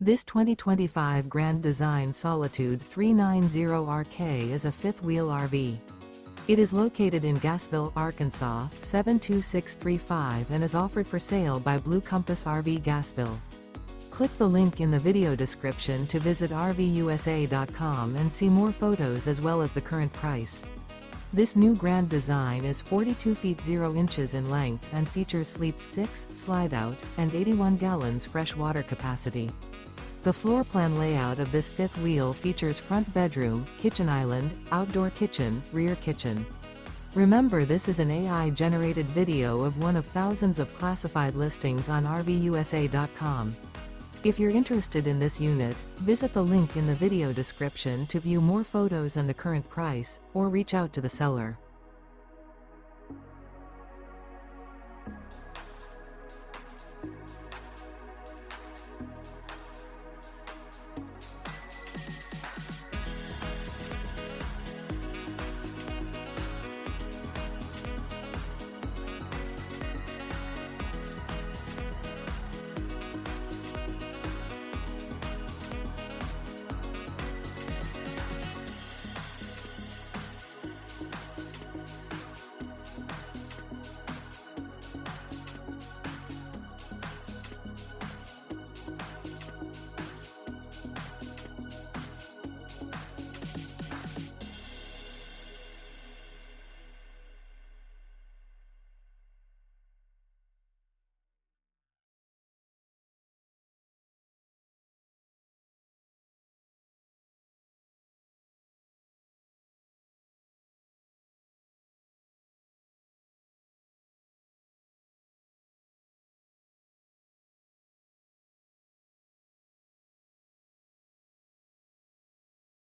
This 2025 Grand Design Solitude 390RK is a fifth-wheel RV. It is located in Gassville, Arkansas, 72635 and is offered for sale by Blue Compass RV Gassville. Click the link in the video description to visit RVUSA.com and see more photos as well as the current price. This new Grand Design is 42 feet 0 inches in length and features sleeps 6, slide-out, and 81 gallons fresh water capacity. The floor plan layout of this fifth wheel features front bedroom, kitchen island, outdoor kitchen, rear kitchen. Remember, this is an AI-generated video of one of thousands of classified listings on RVUSA.com. If you're interested in this unit, visit the link in the video description to view more photos and the current price, or reach out to the seller.